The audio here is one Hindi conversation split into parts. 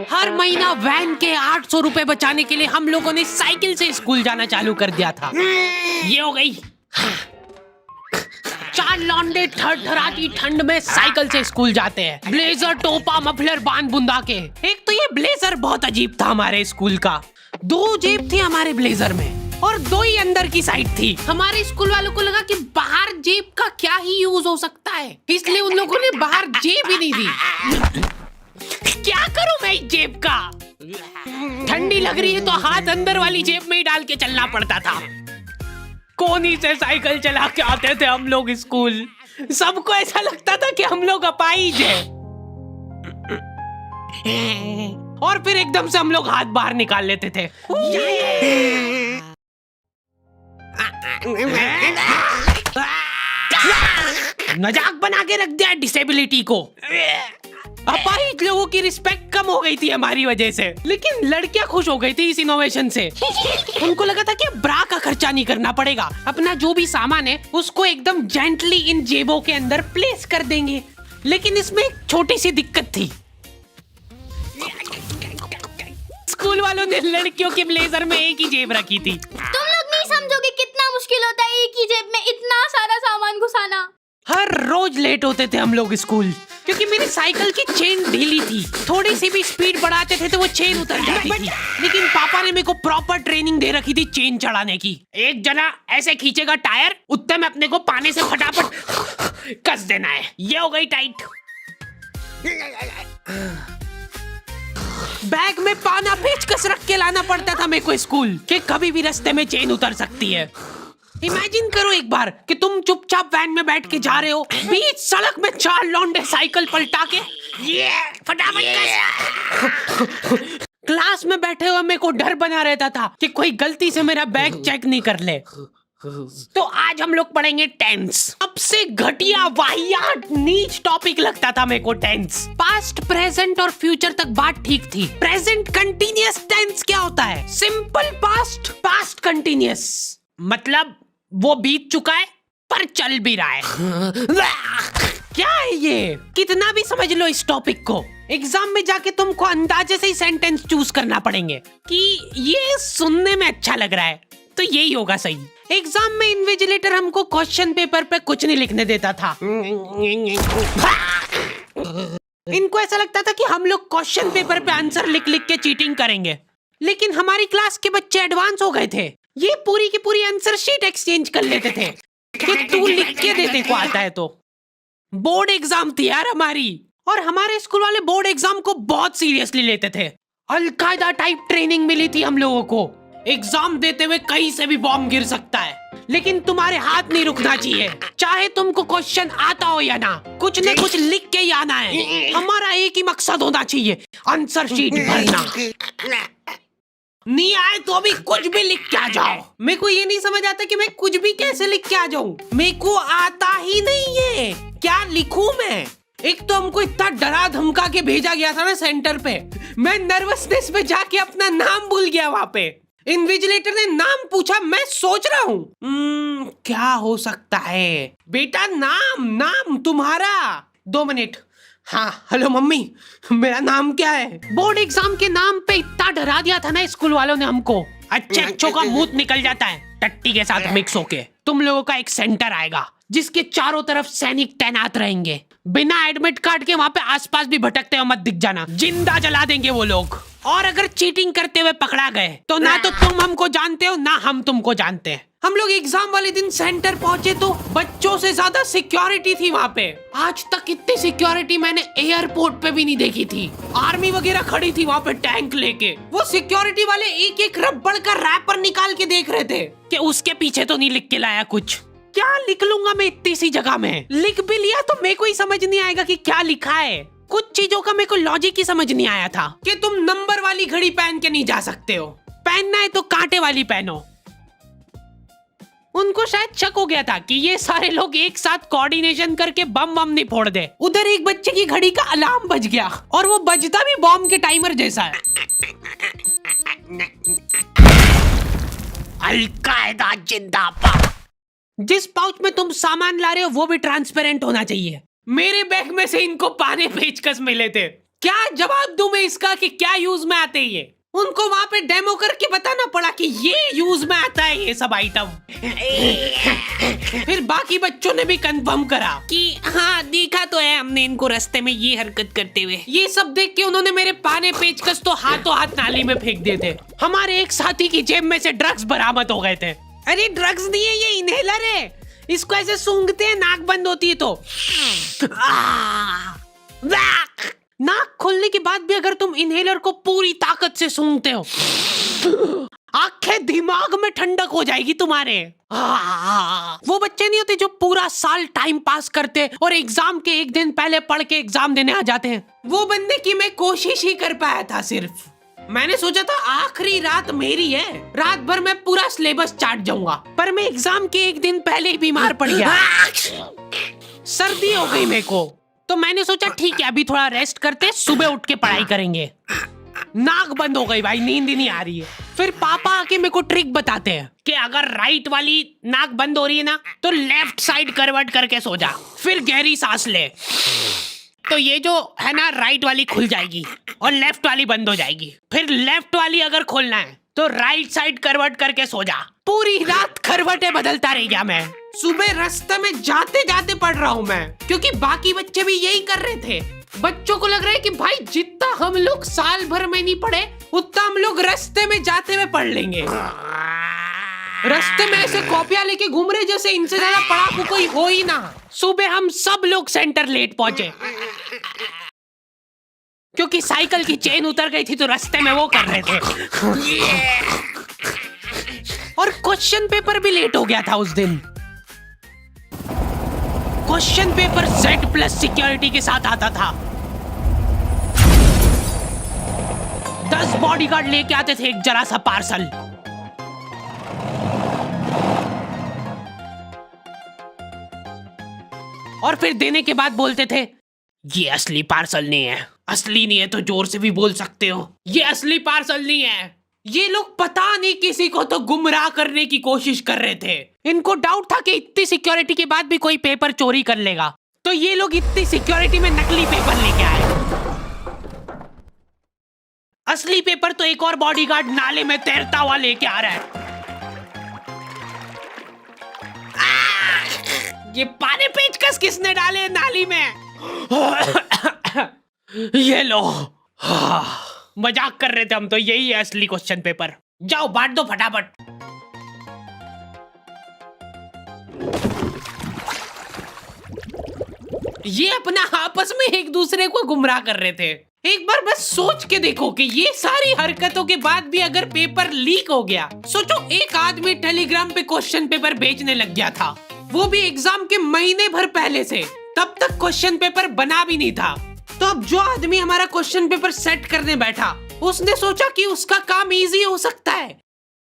हर महीना वैन के 800 रुपए बचाने के लिए हम लोगों ने साइकिल से स्कूल जाना चालू कर दिया था। ये हो गई। 4 लौंडे थरथराती ठंड में साइकिल से स्कूल जाते हैं, ब्लेजर, टोपा, मफलर बांध बुंदा के। एक तो ये ब्लेजर बहुत अजीब था हमारे स्कूल का। 2 जेब थी हमारे ब्लेजर में और 2 ही अंदर की साइड थी। हमारे स्कूल वालों को लगा कि बाहर जेब का क्या ही यूज हो सकता है, इसलिए उन लोगों ने बाहर जेब ही नहीं दी। क्या करूं मैं इस जेब का? ठंडी लग रही है तो हाथ अंदर वाली जेब में ही डाल के चलना पड़ता था। कोनी से साइकिल चला के आते थे हम लोग स्कूल। सबको ऐसा लगता था कि हम लोग अपाहिज हैं। और फिर एकदम से हम लोग हाथ बाहर निकाल लेते थे। मजाक बना के रख दिया डिसेबिलिटी को। अपाहिज लोगों की रिस्पेक्ट कम हो गई थी हमारी वजह से, लेकिन लड़कियां खुश हो गई थी इस इनोवेशन से। उनको लगा था कि ब्रा का खर्चा नहीं करना पड़ेगा, अपना जो भी सामान है उसको एकदम जेंटली इन जेबों के अंदर प्लेस कर देंगे। लेकिन इसमें एक छोटी सी दिक्कत थी। स्कूल वालों ने लड़कियों के ब्लेजर में एक ही जेब रखी थी। तुम लोग नहीं समझोगे कितना मुश्किल होता है एक ही जेब में इतना सारा सामान घुसाना। हर रोज लेट होते थे हम लोग स्कूल, क्योंकि मेरी साइकिल की चेन ढीली थी। थोड़ी सी भी स्पीड बढ़ाते थे तो वो चेन उतर जाती थी। लेकिन पापा ने मेरे को प्रॉपर ट्रेनिंग दे रखी थी चेन चढ़ाने की। एक जना ऐसे खींचेगा टायर, उतने में अपने को पानी से फटाफट कस देना है। ये हो गई टाइट। बैग में पाना पेचकस रख के लाना पड़ता था मेरे को स्कूल, कि कभी भी रास्ते में चेन उतर सकती है। इमेजिन करो एक बार कि तुम चुपचाप वैन में बैठ के जा रहे हो, बीच सड़क में 4 लौंडे साइकिल पलटा के ये फटाफट क्लास में बैठे हुए मेरे को डर बना रहता था कि कोई गलती से मेरा बैग चेक नहीं कर ले। तो आज हम लोग पढ़ेंगे टेंस। सबसे घटिया, वाहियात, नीच टॉपिक लगता था मेरे को टेंस। पास्ट, प्रेजेंट और फ्यूचर तक बात ठीक थी। प्रेजेंट कंटिन्यूअस टेंस क्या होता है? सिंपल पास्ट, पास्ट कंटिन्यूअस, मतलब वो बीत चुका है पर चल भी रहा है। क्या है ये? कितना भी समझ लो इस टॉपिक को, एग्जाम में जाके तुमको अंदाजे से ही सेंटेंस चूज करना पड़ेंगे कि ये सुनने में अच्छा लग रहा है तो यही होगा सही। एग्जाम में इन्विजिलेटर हमको क्वेश्चन पेपर पे कुछ नहीं लिखने देता था। इनको ऐसा लगता था कि हम लोग क्वेश्चन पेपर पे आंसर लिख लिख के चीटिंग करेंगे। लेकिन हमारी क्लास के बच्चे एडवांस हो गए थे, ये पूरी की पूरी आंसर शीट एक्सचेंज कर लेते थे कि तू लिख के दे, को आता है तो। बोर्ड एग्जाम थी यार हमारी, और हमारे स्कूल वाले बोर्ड एग्जाम को बहुत सीरियसली लेते थे। अलकायदा टाइप ट्रेनिंग मिली थी हम लोगों को। एग्जाम देते हुए कहीं से भी बॉम्ब गिर सकता है, लेकिन तुम्हारे हाथ नहीं रुकना चाहिए, चाहे तुमको क्वेश्चन आता हो या ना, कुछ न कुछ लिख के ही आना है। हमारा एक ही मकसद होना चाहिए, आंसर शीट भरना। नहीं आए तो अभी कुछ भी लिख के आ जाओ। मेरे को ये नहीं समझ आता कि मैं कुछ भी कैसे लिख के आ जाऊं, मेरे को आता ही नहीं है, क्या लिखूं मैं? एक तो हमको इतना डरा धमका के भेजा गया था ना सेंटर पे, मैं नर्वसनेस में जाके अपना नाम भूल गया वहां पे। इन्विजिलेटर ने नाम पूछा, मैं सोच रहा हूँ क्या हो सकता है। बेटा नाम तुम्हारा। 2 मिनट। हाँ हेलो मम्मी, मेरा नाम क्या है? बोर्ड एग्जाम के नाम पे इतना डरा दिया था ना स्कूल वालों ने हमको, अच्छों का मुंह निकल जाता है टट्टी के साथ मिक्स होके। तुम लोगों का एक सेंटर आएगा जिसके चारों तरफ सैनिक तैनात रहेंगे। बिना एडमिट कार्ड के वहाँ पे आसपास भी भटकते हुए मत दिख जाना, जिंदा जला देंगे वो लोग। और अगर चीटिंग करते हुए पकड़ा गए तो ना तो तुम हमको जानते हो ना हम तुमको जानते हैं। हम लोग एग्जाम वाले दिन सेंटर पहुंचे तो बच्चों से ज्यादा सिक्योरिटी थी वहाँ पे। आज तक इतनी सिक्योरिटी मैंने एयरपोर्ट पे भी नहीं देखी थी। आर्मी वगैरह खड़ी थी वहाँ पे टैंक लेके। वो सिक्योरिटी वाले एक एक रबड़ का रैपर निकाल के देख रहे थे कि उसके पीछे तो नहीं लिख के लाया कुछ। क्या लिख लूंगा मैं इतनी सी जगह में? लिख भी लिया तो मेरे को ही समझ नहीं आएगा कि क्या लिखा है। कुछ चीजों का मेरे को लॉजिक ही समझ नहीं आया था कि तुम नंबर वाली घड़ी पहन के नहीं जा सकते हो, पहनना है तो कांटे वाली पहनो। उनको शायद शक हो गया था कि ये सारे लोग एक साथ कोऑर्डिनेशन करके बम नहीं फोड़ दे। उधर एक बच्चे की घड़ी का अलार्म बज गया और वो बजता भी बॉम्ब के टाइमर जैसा है। अलकायदा जिंदाबाद। जिस पाउच में तुम सामान ला रहे हो वो भी ट्रांसपेरेंट होना चाहिए। मेरे बैग में से इनको पाने पेचकस मिले थे, क्या जवाब दूं मैं इसका कि क्या यूज में आते हैं ये? उनको वहाँ पे डेमो करके बताना पड़ा कि ये यूज में आता है ये सब आइटम। फिर बाकी बच्चों ने भी कंफर्म करा कि हाँ देखा तो है हमने इनको रास्ते में ये हरकत करते हुए। ये सब देख के उन्होंने मेरे पाने पेचकस तो हाथों हाथ नाली में फेंक दिए थे। हमारे एक साथी की जेब में से ड्रग्स बरामद हो गए थे। अरे ड्रग्स नहीं है, ये इनहेलर है। इसको ऐसे सूंघते हैं, नाक बंद होती है तो नाक खोलने के बाद भी अगर तुम इनहेलर को पूरी ताकत से सूंघते हो, आंखें दिमाग में ठंडक हो जाएगी तुम्हारे। वो बच्चे नहीं होते जो पूरा साल टाइम पास करते और एग्जाम के एक दिन पहले पढ़ के एग्जाम देने आ जाते हैं। वो बनने की मैं कोशिश ही कर पाया था। सिर्फ मैंने सोचा था आखिरी रात मेरी है, रात भर मैं पूरा सिलेबस चाट जाऊंगा, पर मैं एग्जाम के एक दिन पहले ही बीमार पड़ गया। सर्दी हो गई मेरे को, तो मैंने सोचा ठीक है अभी थोड़ा रेस्ट करते, सुबह उठ के पढ़ाई करेंगे। नाक बंद हो गई भाई, नींद ही नहीं आ रही है। फिर पापा आके मेरे को ट्रिक बताते हैं कि अगर राइट वाली नाक बंद हो रही है ना तो लेफ्ट साइड करवट करके सो जा, फिर गहरी सांस ले, तो ये जो है ना राइट वाली खुल जाएगी और लेफ्ट वाली बंद हो जाएगी। फिर लेफ्ट वाली अगर खोलना है तो राइट साइड करवट करके सो जा। पूरी रात करवटें बदलता रह गया मैं। सुबह रास्ते में जाते जाते पढ़ रहा हूँ मैं, क्योंकि बाकी बच्चे भी यही कर रहे थे। बच्चों को लग रहा है कि भाई जितना हम लोग साल भर में नहीं पढ़े उतना हम लोग रास्ते में जाते हुए पढ़ लेंगे। रास्ते में ऐसे कॉपियां लेके घूम रहे जैसे इनसे ज्यादा पढ़ाकू कोई हो ही ना। सुबह हम सब लोग सेंटर लेट पहुंचे क्योंकि साइकिल की चेन उतर गई थी, तो रास्ते में वो कर रहे थे। और क्वेश्चन पेपर भी लेट हो गया था उस दिन। क्वेश्चन पेपर Z+ सिक्योरिटी के साथ आता था। 10 बॉडीगार्ड लेके आते थे एक जरा सा पार्सल। और फिर देने के बाद बोलते थे ये असली पार्सल नहीं है। असली नहीं है तो जोर से भी बोल सकते हो, ये असली पार्सल नहीं है। ये लोग पता नहीं किसी को तो गुमराह करने की कोशिश कर रहे थे। इनको डाउट था कि इतनी सिक्योरिटी के बाद भी कोई पेपर चोरी कर लेगा, तो ये लोग इतनी सिक्योरिटी में नकली पेपर लेके आए। असली पेपर तो एक और बॉडीगार्ड नाले में तैरता हुआ लेके आ रहा है। ये पाने पेचकस किसने डाले नाली में? ये लो। मजाक कर रहे थे हम तो, यही है असली क्वेश्चन पेपर। जाओ बांट दो फटाफट। ये अपना आपस में एक दूसरे को गुमराह कर रहे थे। एक बार बस सोच के देखो कि ये सारी हरकतों के बाद भी अगर पेपर लीक हो गया, सोचो एक आदमी टेलीग्राम पे क्वेश्चन पेपर बेचने लग गया था, वो भी एग्जाम के महीने भर पहले से, तब तक क्वेश्चन पेपर बना भी नहीं था। तो अब जो आदमी हमारा क्वेश्चन पेपर सेट करने बैठा, उसने सोचा कि उसका काम इजी हो सकता है,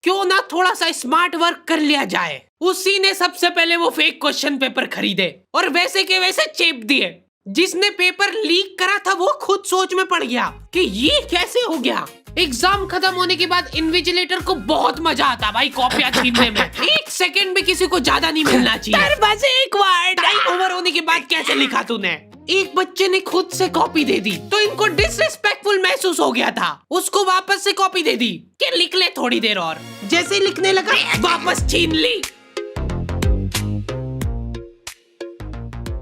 क्यों ना थोड़ा सा स्मार्ट वर्क कर लिया जाए। उसी ने सबसे पहले वो फेक क्वेश्चन पेपर खरीदे और वैसे के वैसे चेप दिए। जिसने पेपर लीक करा था वो खुद सोच में पड़ गया कि ये कैसे हो गया। एग्जाम खत्म होने के बाद इन्विजिलेटर को बहुत मजा आता भाई कॉपियां छीनने में। एक सेकंड भी किसी को ज्यादा नहीं मिलना चाहिए। बस एक बार टाइम ओवर होने के बाद कैसे लिखा तूने? एक बच्चे ने खुद से कॉपी दे दी तो इनको डिसरिस्पेक्टफुल महसूस हो गया था। उसको वापस से कॉपी दे दी कि लिख ले थोड़ी देर और। जैसे ही लिखने लगा वापस छीन ली।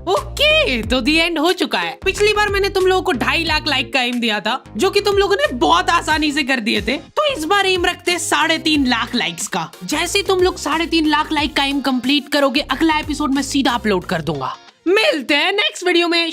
ओके, तो दी एंड हो चुका है। पिछली बार मैंने तुम लोगों को 2.5 लाख लाइक का एम दिया था, जो कि तुम लोगों ने बहुत आसानी से कर दिए थे। तो इस बार एम रखते हैं 3.5 लाख लाइक्स का। जैसे ही तुम लोग 3.5 लाख लाइक का एम कंप्लीट करोगे, अगला एपिसोड में सीधा अपलोड कर दूंगा। मिलते हैं नेक्स्ट वीडियो में।